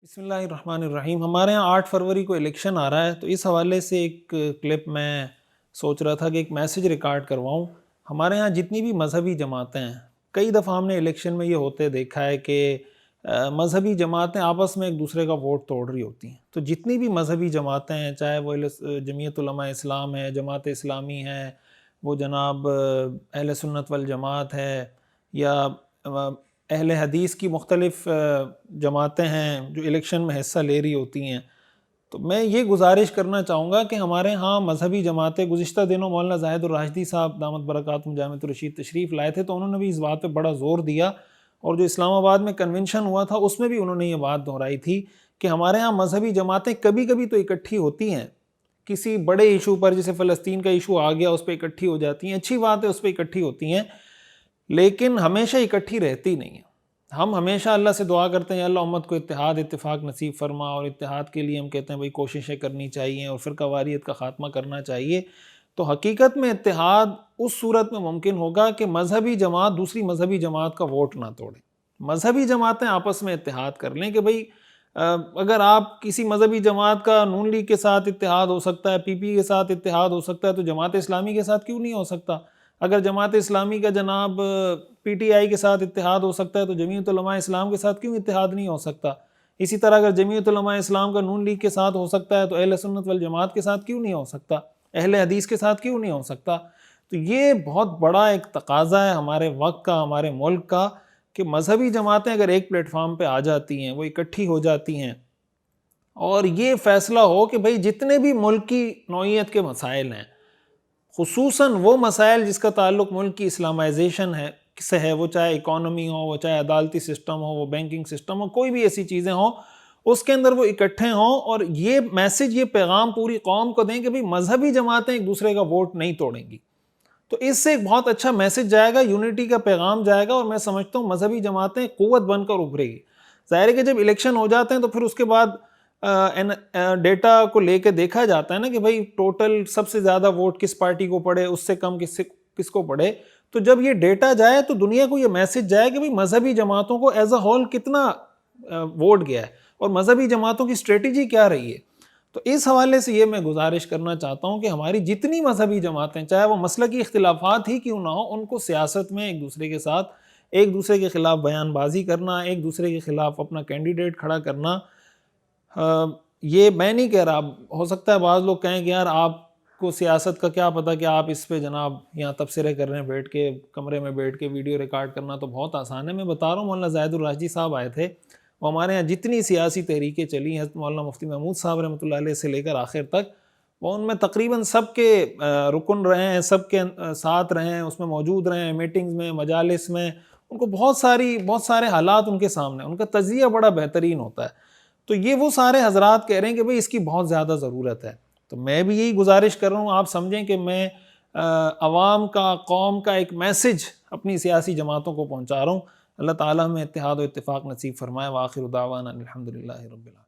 بسم اللہ الرحمن الرحیم۔ ہمارے یہاں 8 فروری کو الیکشن آ رہا ہے، تو اس حوالے سے ایک کلپ میں سوچ رہا تھا کہ ایک میسج ریکارڈ کرواؤں۔ ہمارے یہاں جتنی بھی مذہبی جماعتیں ہیں، کئی دفعہ ہم نے الیکشن میں یہ ہوتے دیکھا ہے کہ مذہبی جماعتیں آپس میں ایک دوسرے کا ووٹ توڑ رہی ہوتی ہیں۔ تو جتنی بھی مذہبی جماعتیں ہیں، چاہے وہ جمعیت علماء اسلام ہے، جماعت اسلامی ہے، وہ جناب اہل سنت والجماعت ہے، یا اہل حدیث کی مختلف جماعتیں ہیں جو الیکشن میں حصہ لے رہی ہوتی ہیں، تو میں یہ گزارش کرنا چاہوں گا کہ ہمارے ہاں مذہبی جماعتیں گزشتہ دنوں مولانا زاہد الراشدی صاحب دامت برکاتہم جامعۃ الرشید تشریف لائے تھے، تو انہوں نے بھی اس بات پہ بڑا زور دیا، اور جو اسلام آباد میں کنونشن ہوا تھا اس میں بھی انہوں نے یہ بات دہرائی تھی کہ ہمارے ہاں مذہبی جماعتیں کبھی کبھی تو اکٹھی ہوتی ہیں، کسی بڑے ایشو پر، جیسے فلسطین کا ایشو آ گیا، اس پہ اکٹھی ہو جاتی ہیں، اچھی بات ہے، اس پہ اکٹھی ہوتی ہیں، لیکن ہمیشہ اکٹھی رہتی نہیں ہیں۔ ہم ہمیشہ اللہ سے دعا کرتے ہیں اللہ امت کو اتحاد اتفاق نصیب فرما، اور اتحاد کے لیے ہم کہتے ہیں بھائی کوششیں کرنی چاہیے اور فرقہ واریت کا خاتمہ کرنا چاہیے۔ تو حقیقت میں اتحاد اس صورت میں ممکن ہوگا کہ مذہبی جماعت دوسری مذہبی جماعت کا ووٹ نہ توڑے، مذہبی جماعتیں آپس میں اتحاد کر لیں کہ بھائی اگر آپ کسی مذہبی جماعت کا نون لیگ کے ساتھ اتحاد ہو سکتا ہے، پی پی کے ساتھ اتحاد ہو سکتا ہے، تو جماعت اسلامی کے ساتھ کیوں نہیں ہو سکتا؟ اگر جماعت اسلامی کا جناب پی ٹی آئی کے ساتھ اتحاد ہو سکتا ہے، تو جمعیت علماء اسلام کے ساتھ کیوں اتحاد نہیں ہو سکتا؟ اسی طرح اگر جمعیت علماء اسلام کا نون لیگ کے ساتھ ہو سکتا ہے، تو اہل سنت والجماعت کے ساتھ کیوں نہیں ہو سکتا؟ اہل حدیث کے ساتھ کیوں نہیں ہو سکتا؟ تو یہ بہت بڑا ایک تقاضا ہے ہمارے وقت کا، ہمارے ملک کا، کہ مذہبی جماعتیں اگر ایک پلیٹ فارم پہ آ جاتی ہیں، وہ اکٹھی ہو جاتی ہیں، اور یہ فیصلہ ہو کہ بھائی جتنے بھی ملک کی نوعیت کے مسائل ہیں، خصوصاً وہ مسائل جس کا تعلق ملک کی اسلامائزیشن سے ہے، وہ چاہے اکانومی ہو، وہ چاہے عدالتی سسٹم ہو، وہ بینکنگ سسٹم ہو، کوئی بھی ایسی چیزیں ہوں، اس کے اندر وہ اکٹھے ہوں، اور یہ میسج، یہ پیغام پوری قوم کو دیں کہ بھئی مذہبی جماعتیں ایک دوسرے کا ووٹ نہیں توڑیں گی۔ تو اس سے ایک بہت اچھا میسج جائے گا، یونٹی کا پیغام جائے گا، اور میں سمجھتا ہوں مذہبی جماعتیں قوت بن کر ابھرے گی۔ ظاہر ہے کہ جب الیکشن ہو جاتے ہیں تو پھر اس کے بعد ڈیٹا کو لے کے دیکھا جاتا ہے نا کہ بھئی ٹوٹل سب سے زیادہ ووٹ کس پارٹی کو پڑے، اس سے کم کس کو پڑے۔ تو جب یہ ڈیٹا جائے تو دنیا کو یہ میسج جائے کہ بھئی مذہبی جماعتوں کو ایز اے ہول کتنا ووٹ گیا ہے، اور مذہبی جماعتوں کی اسٹریٹجی کیا رہی ہے۔ تو اس حوالے سے یہ میں گزارش کرنا چاہتا ہوں کہ ہماری جتنی مذہبی جماعتیں، چاہے وہ مسلکی اختلافات ہی کیوں نہ ہو، ان کو سیاست میں ایک دوسرے کے ساتھ، ایک دوسرے کے خلاف بیان بازی کرنا، ایک دوسرے کے خلاف اپنا کینڈیڈیٹ کھڑا کرنا، یہ میں نہیں کہہ رہا، ہو سکتا ہے بعض لوگ کہیں کہ یار آپ کو سیاست کا کیا پتہ کہ آپ اس پہ جناب یہاں تبصرے کر رہے ہیں، بیٹھ کے کمرے میں بیٹھ کے ویڈیو ریکارڈ کرنا تو بہت آسان ہے۔ میں بتا رہا ہوں، مولانا زاہد الراشدی صاحب آئے تھے، وہ ہمارے یہاں جتنی سیاسی تحریکیں چلی ہیں، مولانا مفتی محمود صاحب رحمۃ اللہ علیہ سے لے کر آخر تک، وہ ان میں تقریباً سب کے رکن رہے ہیں، سب کے ساتھ رہے ہیں، اس میں موجود رہے ہیں، میٹنگز میں، مجالس میں، ان کو بہت سارے حالات ان کے سامنے، ان کا تجزیہ بڑا بہترین ہوتا ہے۔ تو یہ وہ سارے حضرات کہہ رہے ہیں کہ بھئی اس کی بہت زیادہ ضرورت ہے۔ تو میں بھی یہی گزارش کر رہا ہوں، آپ سمجھیں کہ میں عوام کا، قوم کا ایک میسج اپنی سیاسی جماعتوں کو پہنچا رہا ہوں۔ اللہ تعالیٰ ہمیں اتحاد و اتفاق نصیب فرمائے۔ وآخر دعوانا الحمدللہ رب العالمین۔